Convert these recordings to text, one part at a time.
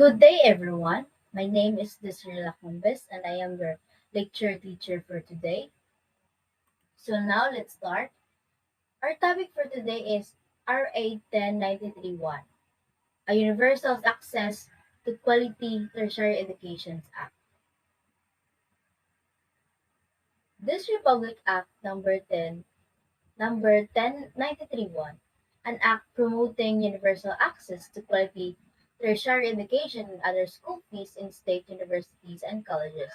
Good day, everyone. My name is Desiree Lacumbes, and I am your lecture teacher for today. So now let's start. Our topic for today is RA 10931, a Universal Access to Quality Tertiary Education Act. This Republic Act number 10931, an act promoting universal access to quality tertiary education and other school fees in state universities and colleges,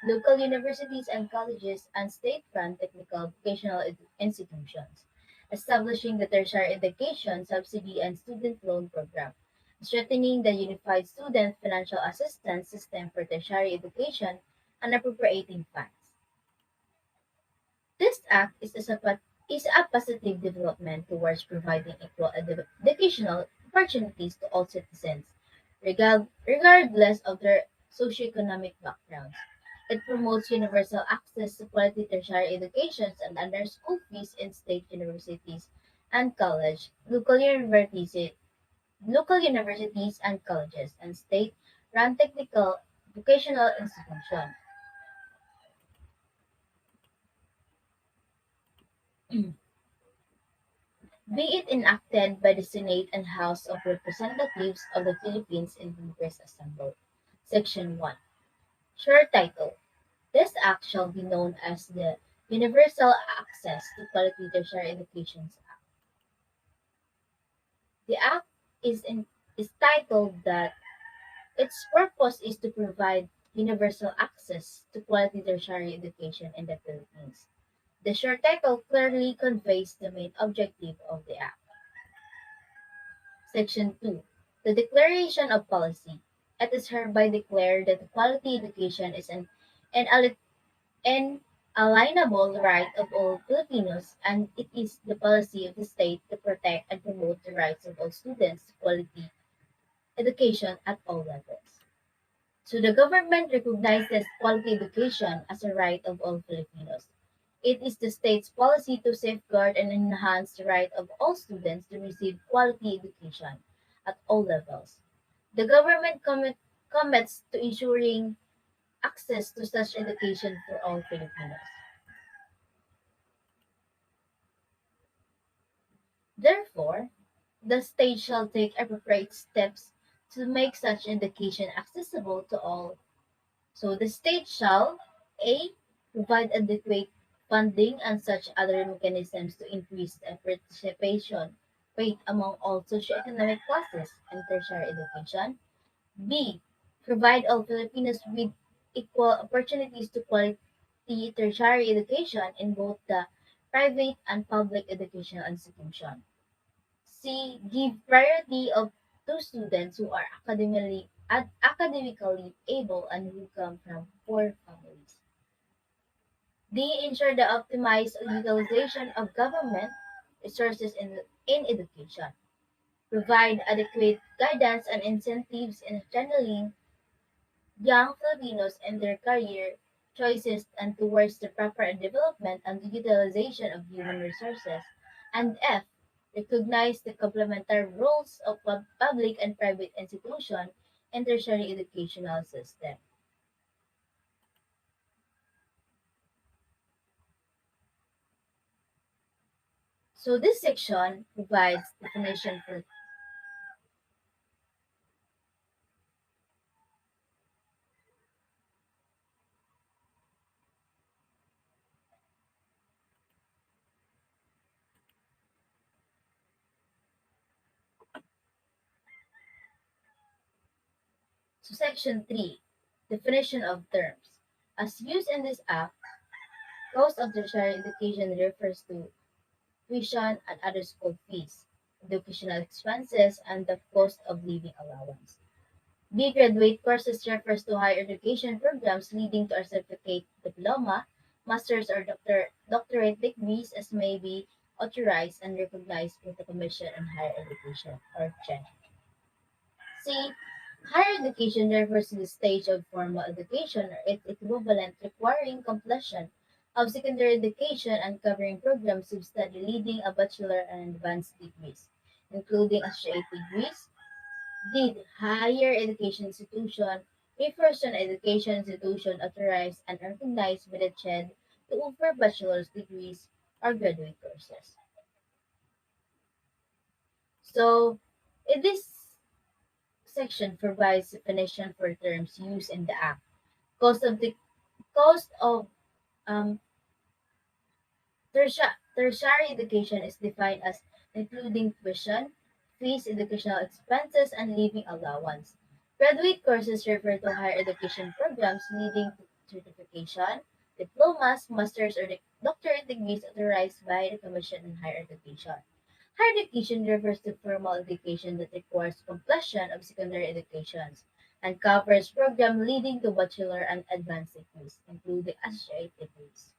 local universities and colleges, and state-run technical vocational institutions, establishing the tertiary education subsidy and student loan program, strengthening the unified student financial assistance system for tertiary education, and appropriating funds. This act is a positive development towards providing equal educational opportunities to all citizens, regardless of their socioeconomic backgrounds. It promotes universal access to quality tertiary education and under school fees in state universities and college, local universities and colleges, and state-run technical vocational institutions. Be it enacted by the Senate and House of Representatives of the Philippines in Congress assembled. Section 1. Short title. This act shall be known as the Universal Access to Quality Tertiary Education Act. The act is titled that its purpose is to provide universal access to quality tertiary education in the Philippines. The short title clearly conveys the main objective of the act. Section 2. The Declaration of Policy. It is hereby declared that quality education is an inalienable right of all Filipinos, and it is the policy of the state to protect and promote the rights of all students to quality education at all levels. So the government recognizes quality education as a right of all Filipinos. It is the state's policy to safeguard and enhance the right of all students to receive quality education at all levels. The government commits to ensuring access to such education for all Filipinos. Therefore, the state shall take appropriate steps to make such education accessible to all. So the state shall A. Provide adequate funding and such other mechanisms to increase the participation rate among all socioeconomic classes in tertiary education. B. Provide all Filipinos with equal opportunities to quality tertiary education in both the private and public educational institution. C. Give priority to students who are academically able and who come from poor families. D. Ensure the optimized utilization of government resources in education. Provide adequate guidance and incentives in channeling young Filipinos in their career choices and towards the proper development and utilization of human resources. And F. Recognize the complementary roles of public and private institutions in tertiary educational system. So this section provides definition for so section 3, definition of terms. As used in this act, cost of tertiary education refers to tuition and other school fees, educational expenses, and the cost of living allowance. B. Graduate courses refers to higher education programs leading to a certificate, diploma, master's or doctorate degrees as may be authorized and recognized by the Commission on Higher Education or CHED. C. Higher education refers to the stage of formal education or its equivalent requiring completion of secondary education and covering programs of study leading a bachelor and advanced degrees, including associate degrees, Did higher education institution refers to an education institution authorized and recognized by the CHED to offer bachelor's degrees or graduate courses. So, in this section provides definition for terms used in the Act. Cost of the cost of um, tertiary education is defined as including tuition, fees, educational expenses, and living allowance. Graduate courses refer to higher education programs leading to certification, diplomas, master's, or doctorate degrees authorized by the Commission on Higher Education. Higher education refers to formal education that requires completion of secondary educations and covers programs leading to bachelor and advanced degrees, including associate degrees.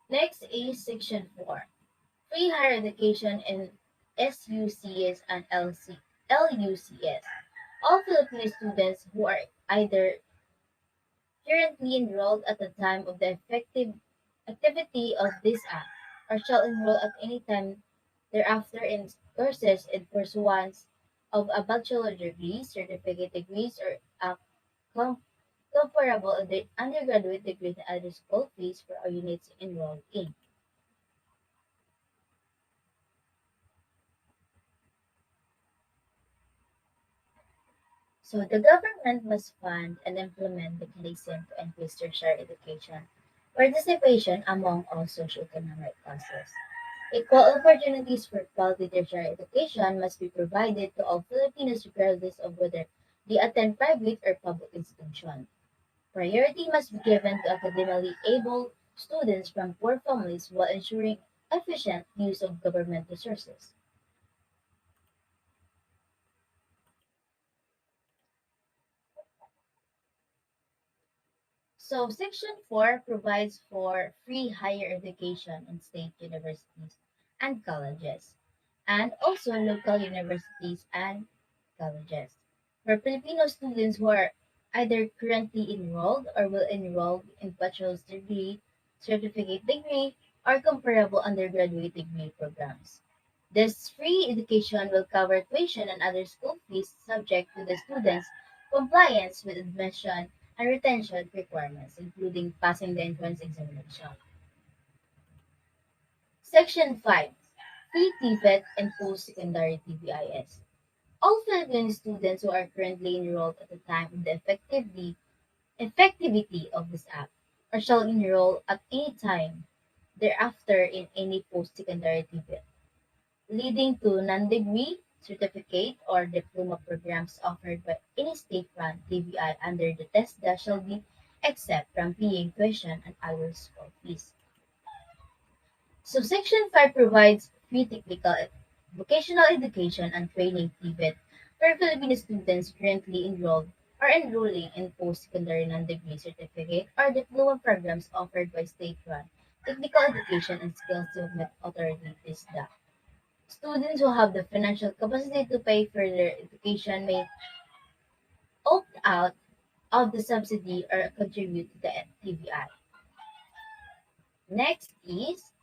Next is Section 4. Free higher education in SUCS and LUCS. All Filipino students who are either currently enrolled at the time of the effective activity of this Act or shall enroll at any time thereafter in courses in pursuance of a bachelor degree, certificate degrees, or a com- comparable undergraduate degree and other school fees for all units enrolled in. So the government must fund and implement mechanisms to increase tertiary education participation among all socioeconomic classes. Equal opportunities for quality tertiary education must be provided to all Filipinos regardless of whether they attend private or public institutions. Priority must be given to academically able students from poor families while ensuring efficient use of government resources. So Section 4 provides for free higher education in state universities and colleges, and also local universities and colleges, for Filipino students who are either currently enrolled or will enroll in bachelor's degree, certificate degree, or comparable undergraduate degree programs. This free education will cover tuition and other school fees subject to the student's compliance with admission and retention requirements, including passing the entrance examination. Section 5. Free TVET and post-secondary TVIS. All Filipino students who are currently enrolled at the time of the effectivity of this Act or shall enroll at any time thereafter in any post-secondary TVET, leading to non-degree, certificate, or diploma programs offered by any state-run TVI under the TESDA shall be exempt from paying tuition and other school fees. So Section 5 provides free technical, vocational education and training (TVET) for Filipino students currently enrolled or enrolling in post-secondary non-degree certificate or diploma programs offered by state-run technical education and skills development authority (TISDA). Students who have the financial capacity to pay for their education may opt out of the subsidy or contribute to the TVI. Next is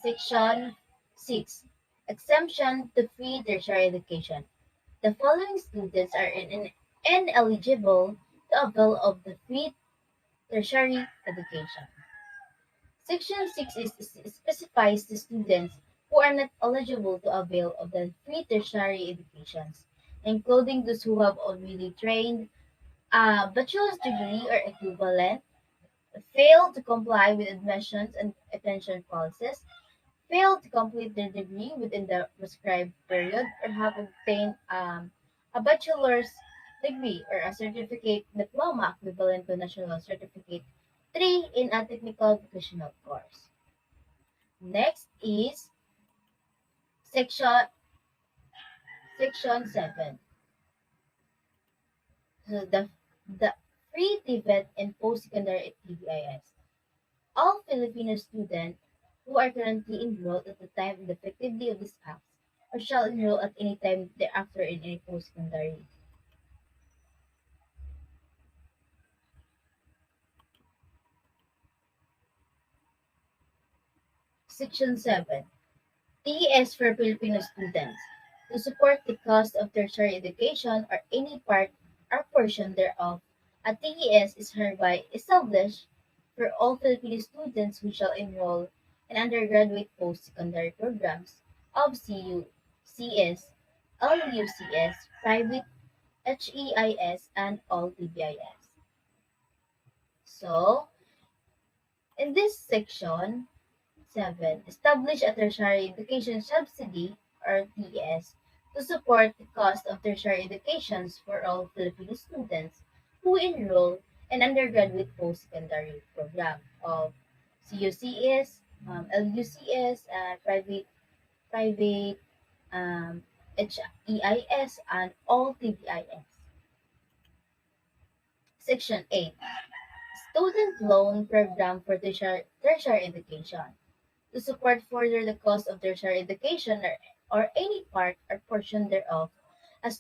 Section 6. Exemption to free tertiary education. The following students are ineligible to avail of the free tertiary education. Section 6 specifies the students who are not eligible to avail of the free tertiary educations, including those who have already trained a bachelor's degree or equivalent, failed to comply with admissions and retention policies, failed to complete their degree within the prescribed period, or have obtained a bachelor's degree or a certificate diploma equivalent to national certificate 3 in a technical vocational course. Next is section section 7. So the free TVET and post-secondary TVIS. All Filipino students who are currently enrolled at the time of the effective date of this Act or shall enroll at any time thereafter in any post-secondary. Section 7. TES for Filipino students. To support the cost of tertiary education or any part or portion thereof, a TES is hereby established for all Filipino students who shall enroll in undergraduate post-secondary programs of CU, CS, LUCS, private HEIS, and all TBIS. So, in this section, 7. Establish a tertiary education subsidy or TES to support the cost of tertiary educations for all Filipino students who enroll in undergraduate post-secondary program of CUCS, LUCS, and private HEIS, and all TBIS. Section 8. Student Loan Program for Tertiary Education. To support further the cost of tertiary education or any part or portion thereof, a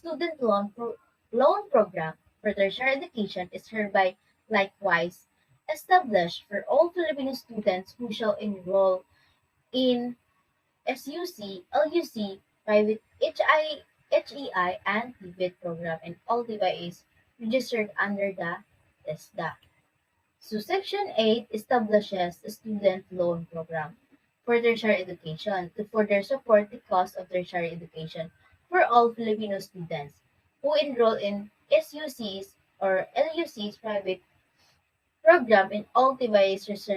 loan program for tertiary education is hereby likewise established for all Filipino students who shall enroll in SUC, LUC, private HEI, and TVET program, and all devices registered under the TESDA. So Section 8 establishes a student loan program for tertiary education to further support the cost of tertiary education for all Filipino students who enroll in SUCs or LUCs private program in all devices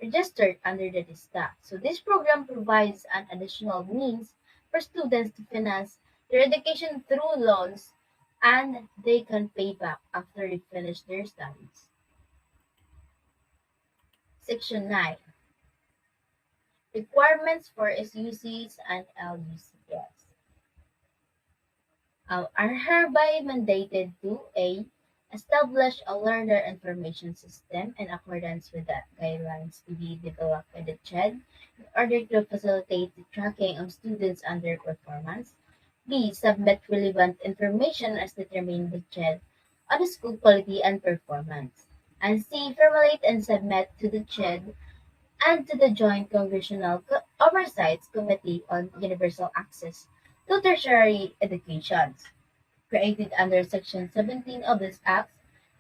registered under the DISTA. So this program provides an additional means for students to finance their education through loans, and they can pay back after they finish their studies. Section 9. Requirements for SUCs and LUCs are hereby mandated to A. Establish a learner information system in accordance with the guidelines to be developed by the CHED in order to facilitate the tracking of students' underperformance. B. Submit relevant information as determined by CHED on the school quality and performance. And C. Formulate and submit to the CHED and to the Joint Congressional Oversight Committee on Universal Access to Tertiary Education, created under Section 17 of this Act,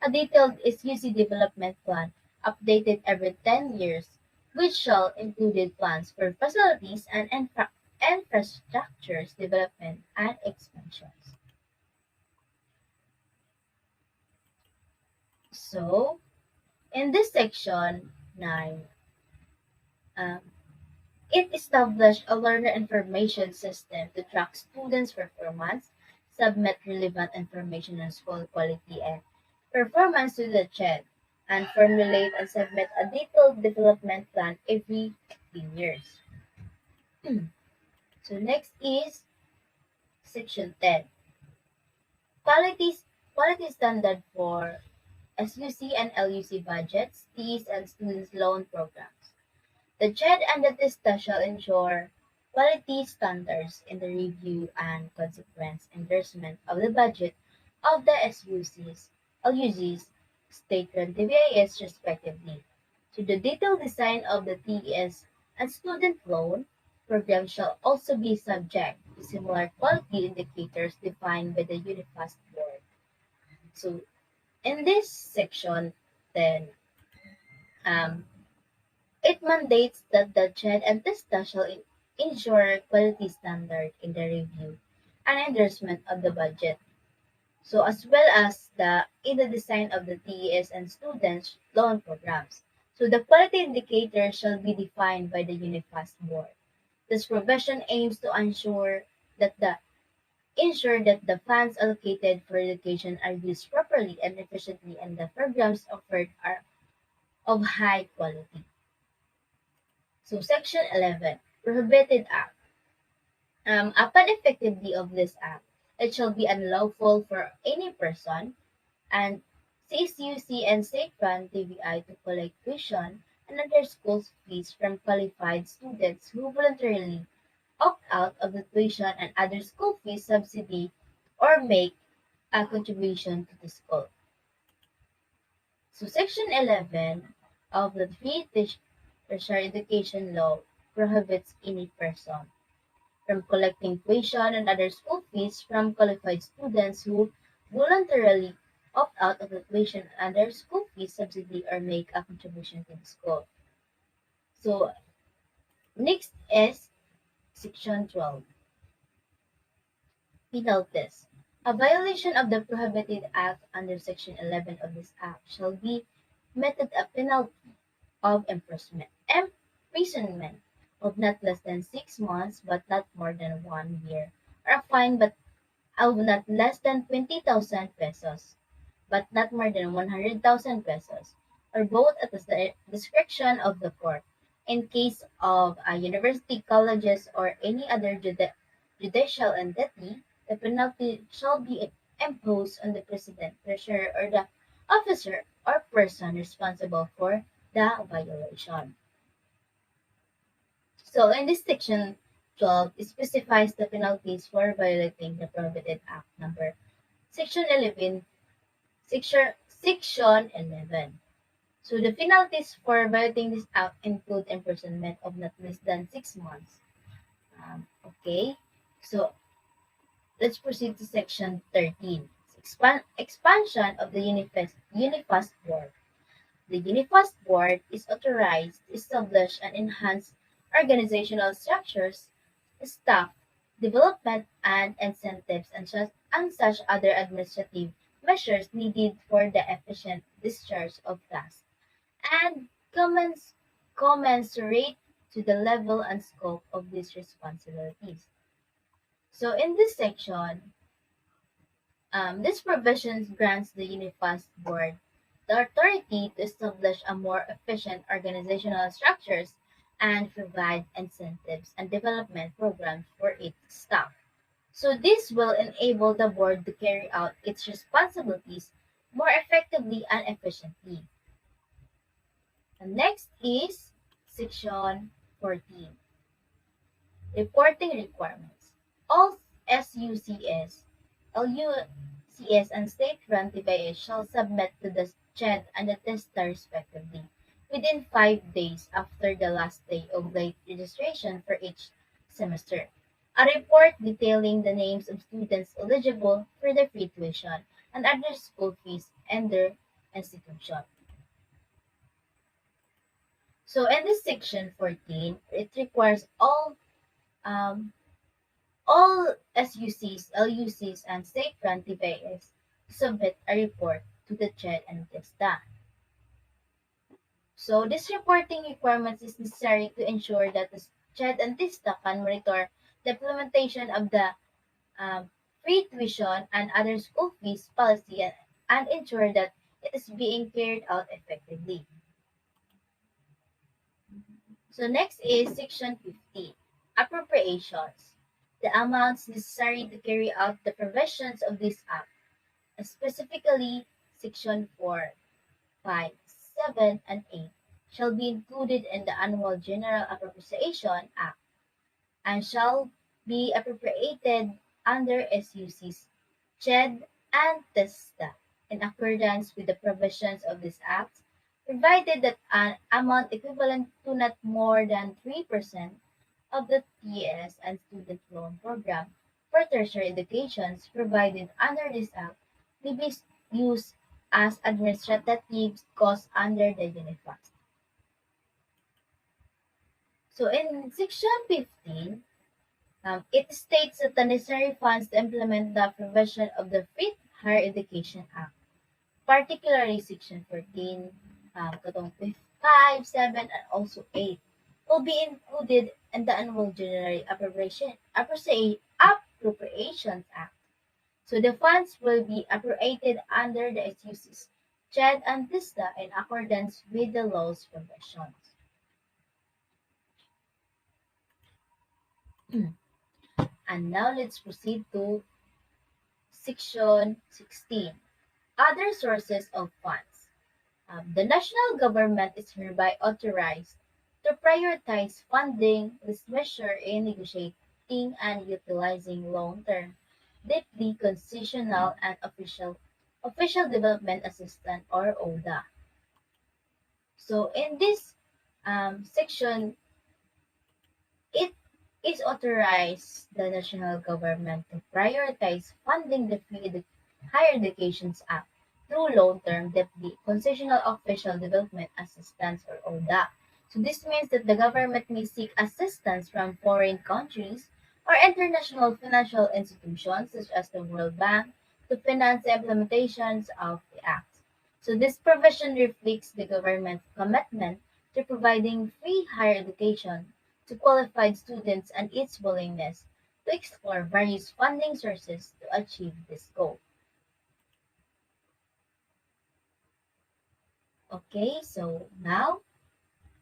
a detailed SUC development plan updated every 10 years, which shall include plans for facilities and infrastructures development and expansions. So, in this section 9, um, it established a learner information system to track students' performance, submit relevant information on school quality and performance to the CHED, and formulate and submit a detailed development plan every 15 years. So next is section 10. Quality, quality standard for SUC and LUC budgets, fees, and students' loan programs. The CHED and the TISTA shall ensure quality standards in the review and consequent endorsement of the budget of the SUCs, LUCs, state-run TVIS respectively. So the detailed design of the TES and student loan program shall also be subject to similar quality indicators defined by the UNIFAST board. So in this section, then, um, it mandates that the CHED and TISTA shall ensure quality standard in the review and endorsement of the budget, so as well as in the design of the TES and students' loan programs. So the quality indicator shall be defined by the UNIFAST board. This provision aims to ensure that the funds allocated for education are used properly and efficiently and the programs offered are of high quality. So Section 11, Prohibited Act. Upon effectivity of this act, it shall be unlawful for any person and CSUC and state-run TVI to collect tuition and other school fees from qualified students who voluntarily opt out of the tuition and other school fees subsidy or make a contribution to the school. So Section 11 of the Free Tertiary Education Law prohibits any person from collecting tuition and other school fees from qualified students who voluntarily opt out of the tuition and other school fees subsidy or make a contribution to the school. So next is Section 12, penalties. A violation of the prohibited act under Section 11 of this act shall be meted a penalty of imprisonment of not less than 6 months but not more than 1 year, or a fine but of not less than 20,000 pesos but not more than 100,000 pesos, or both at the discretion of the court. In case of university, colleges, or any other judicial entity, the penalty shall be imposed on the president, treasurer, or the officer or person responsible for the violation. So in this section 12, it specifies the penalties for violating the Prohibited Act number Section 11, Section 11. So the penalties for violating this act include imprisonment of not less than 6 months. Okay, so let's proceed to Section 13. Expansion of the Unifast Board. The Unifast Board is authorized to establish and enhance organizational structures, staff development, and incentives, and such other administrative measures needed for the efficient discharge of tasks, and commensurate to the level and scope of these responsibilities. So in this section, this provision grants the Unifast Board the authority to establish a more efficient organizational structures and provide incentives and development programs for its staff. So this will enable the board to carry out its responsibilities more effectively and efficiently. And next is Section 14. Reporting requirements. All SUCS, LUCS, and state-run TBS shall submit to the CHED and the TESTA respectively within 5 days after the last day of late registration for each semester. A report detailing the names of students eligible for the free tuition and other school fees in their institution. So in this section 14, it requires um, all SUCs, LUCs, and state-run TVAs to submit a report to the CHED and TESTA. So this reporting requirements is necessary to ensure that the CHED and TESTA can monitor the implementation of the free tuition and other school fees policy, and ensure that it is being carried out effectively. So next is Section 15, appropriations. The amounts necessary to carry out the provisions of this act, specifically Section 4, 5, 7, and 8, shall be included in the Annual General Appropriation Act and shall be appropriated under SUC's CHED and TESTA in accordance with the provisions of this Act, provided that an amount equivalent to not more than 3% of the TES and student loan program for tertiary educations provided under this Act may be used as administrative costs under the UNIFAS. So in Section 15, it states that the necessary funds to implement the provision of the Free Higher Education Act, particularly Section 14, katong 5, 7, and also 8, will be included in the Annual General Appropriations Act. So the funds will be appropriated under the SUC's CHED and TISTA in accordance with the law's provisions. And now let's proceed to Section 16, other sources of funds. The national government is hereby authorized to prioritize funding this measure in negotiating and utilizing long-term, deeply concessional and official development assistance or ODA. So in this section authorized the national government to prioritize funding the Higher Education Act through long-term deputy concessional official development assistance or ODA. So this means that the government may seek assistance from foreign countries or international financial institutions such as the World Bank to finance the implementations of the act. So this provision reflects the government's commitment to providing free higher education to qualified students and its willingness to explore various funding sources to achieve this goal. Okay, so now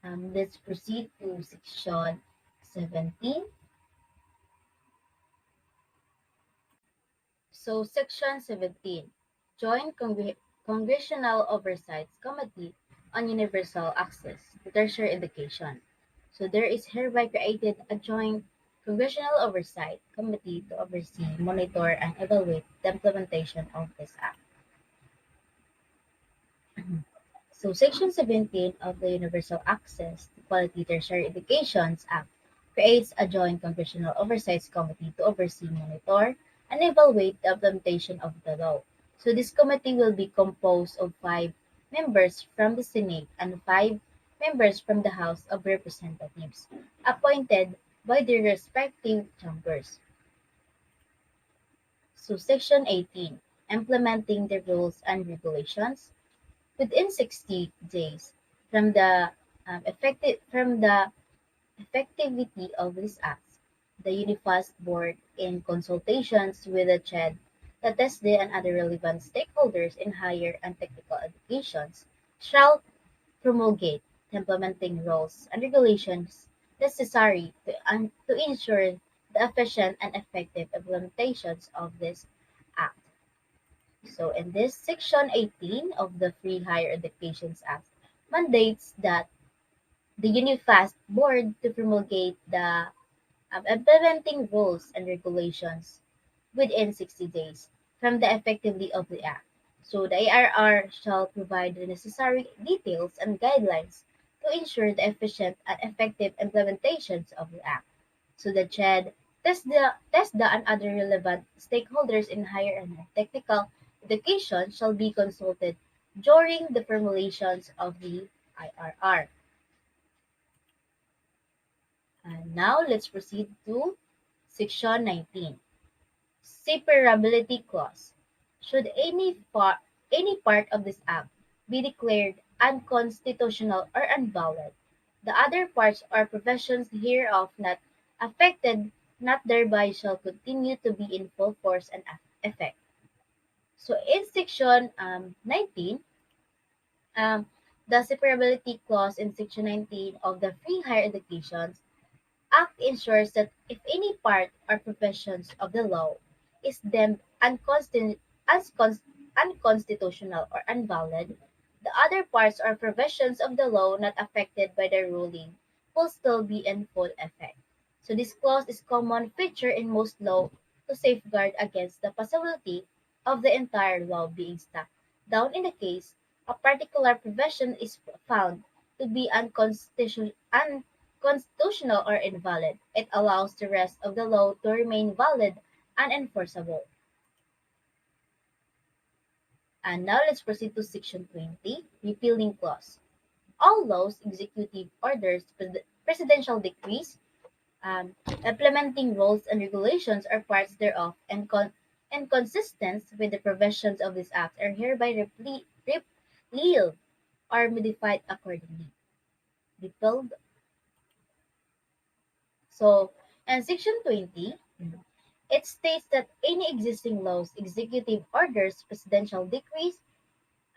let's proceed to section 17. So, Section 17, Joint Congressional Oversight Committee on Universal Access to Tertiary Education. So, there is hereby created a Joint Congressional Oversight Committee to oversee, monitor, and evaluate the implementation of this act. So, Section 17 of the Universal Access to Quality Tertiary Education Act creates a Joint Congressional Oversight Committee to oversee, monitor, and evaluate the implementation of the law. So, this committee will be composed of five members from the Senate and five members from the House of Representatives, appointed by their respective chambers. So, Section 18, Implementing the Rules and Regulations. Within 60 days from the effectivity of these acts, the Unifast Board, in consultations with the CHED, the TESDE, and other relevant stakeholders in higher and technical educations, shall promulgate the implementing rules and regulations necessary to ensure the efficient and effective implementations of this act. So in this Section 18 of the Free Higher Education Act mandates that the UNIFAST Board to promulgate the implementing rules and regulations within 60 days from the effectivity of the Act. So the ARR shall provide the necessary details and guidelines to ensure the efficient and effective implementations of the Act. So the CHED, TESDA, and other relevant stakeholders in higher and technical education shall be consulted during the formulations of the IRR. And now let's proceed to Section 19. Separability clause. Should any part of this act be declared unconstitutional or invalid, the other parts or provisions hereof not affected not thereby shall continue to be in full force and effect. So in section 19, um, the separability clause in section 19 of the Free Higher Education Act ensures that if any part or provisions of the law is deemed unconstitutional or invalid, the other parts or provisions of the law not affected by the ruling will still be in full effect. So this clause is common feature in most law to safeguard against the possibility of the entire law being struck down in the case a particular provision is found to be unconstitutional or invalid. It allows the rest of the law to remain valid and enforceable. And now let's proceed to Section 20, Repealing Clause. All laws, executive orders, presidential decrees, implementing rules and regulations or parts thereof, and inconsistent with the provisions of this act are hereby repealed or modified accordingly. Repealed. So, in Section 20, it states that any existing laws, executive orders, presidential decrees,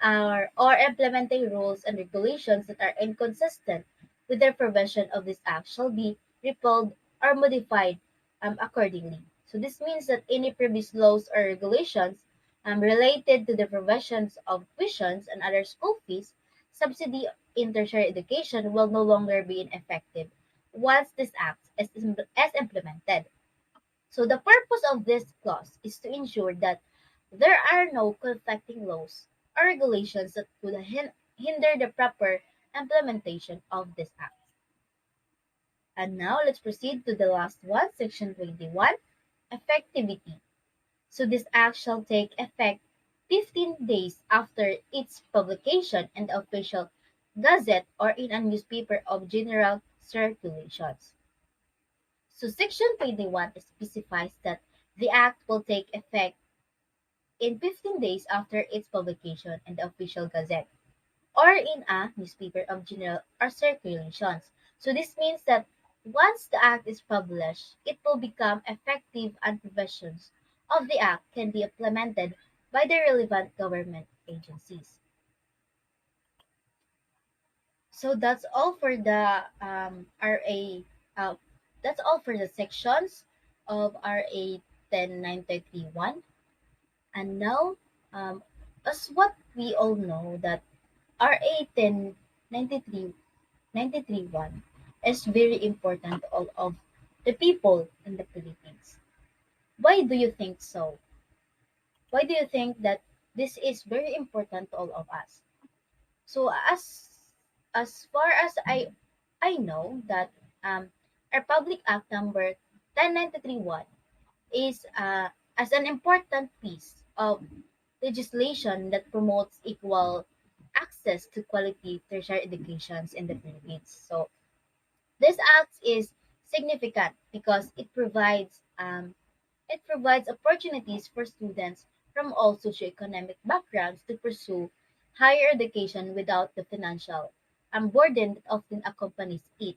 or implementing rules and regulations that are inconsistent with the provision of this act shall be repealed or modified accordingly. So this means that any previous laws or regulations related to the provisions of tuitions and other school fees, subsidy in tertiary education will no longer be ineffective once this act is implemented. So the purpose of this clause is to ensure that there are no conflicting laws or regulations that could hinder the proper implementation of this act. And now let's proceed to the last one, section 21, effectivity. So this act shall take effect 15 days after its publication in the official gazette or in a newspaper of general circulations. So section 21 specifies that the act will take effect in 15 days after its publication in the official gazette or in a newspaper of general or circulations. So this means that once the act is published, it will become effective and provisions of the act can be implemented by the relevant government agencies. So that's all for the RA. Uh, that's all for the sections of RA 10931. And now, as what we all know that RA 1093 is very important to all of the people in the Philippines. Why do you think so? Why do you think that this is very important to all of us? So as far as I know that our Public Act number 10931 is as an important piece of legislation that promotes equal access to quality tertiary educations in the Philippines. So this act is significant because it provides opportunities for students from all socioeconomic backgrounds to pursue higher education without the financial burden that often accompanies it.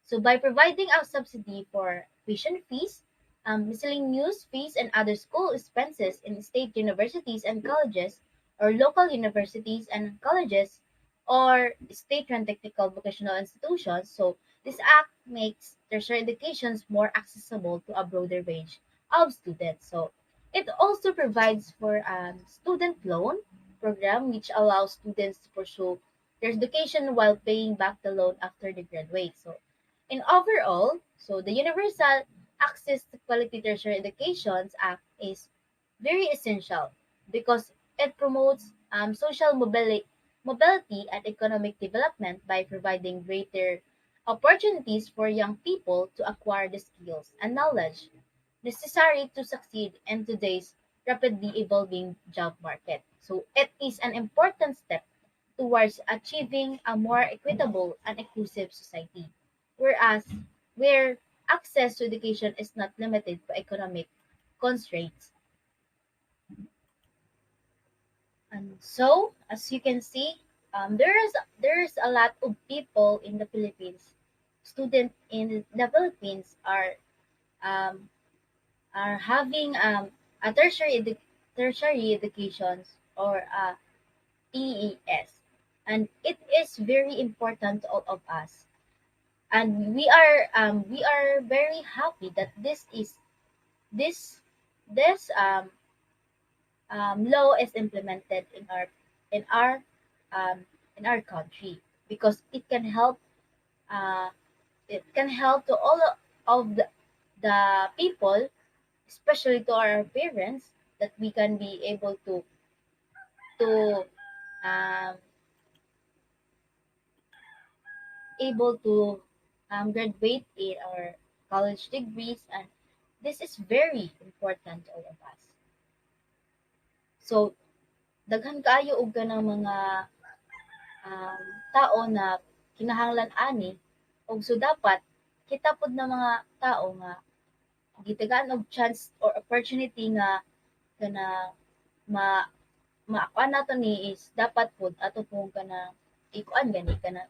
So, by providing a subsidy for tuition fees, miscellaneous fees, and other school expenses in state universities and colleges, or local universities and colleges, or state-run technical vocational institutions, so this act makes tertiary educations more accessible to a broader range of students. So it also provides for a student loan program which allows students to pursue their education while paying back the loan after they graduate. So in overall, so the Universal Access to Quality Tertiary Educations Act is very essential because it promotes mobility and economic development by providing greater opportunities for young people to acquire the skills and knowledge necessary to succeed in today's rapidly evolving job market. So it is an important step towards achieving a more equitable and inclusive society, whereas where access to education is not limited by economic constraints. And so, as you can see, there is a lot of people in the Philippines. Students in the Philippines um, are having a tertiary educations or a TES, and it is very important to all of us. And we are very happy that this this law is implemented in our um, in our country because uh, it can help to all of the people, especially to our parents, that we can be to um, able to graduate in our college degrees, and this is very important to all of us. So daghan kaayo og kanang mga um, tao na kinahanglan ani ug so dapat kita pod na mga tao nga gitagaan og chance or opportunity nga kana ma maakuan nato ni is dapat pod ato pong kanang ikuan gani kanang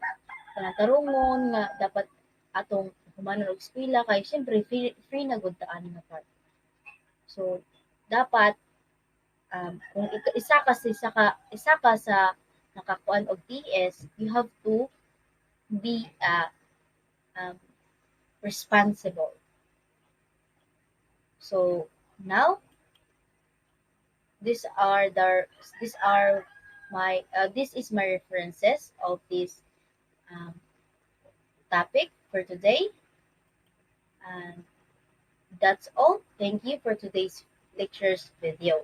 tarungon nga dapat atong humanon og eskwela kay siyempre free na gud ta ani nga part. So dapat kung isa ka sa nakakuan og TS, you have to be um, responsible. So now these are the these are my this is my references of this um, topic for today, and that's all. Thank you for today's lectures video.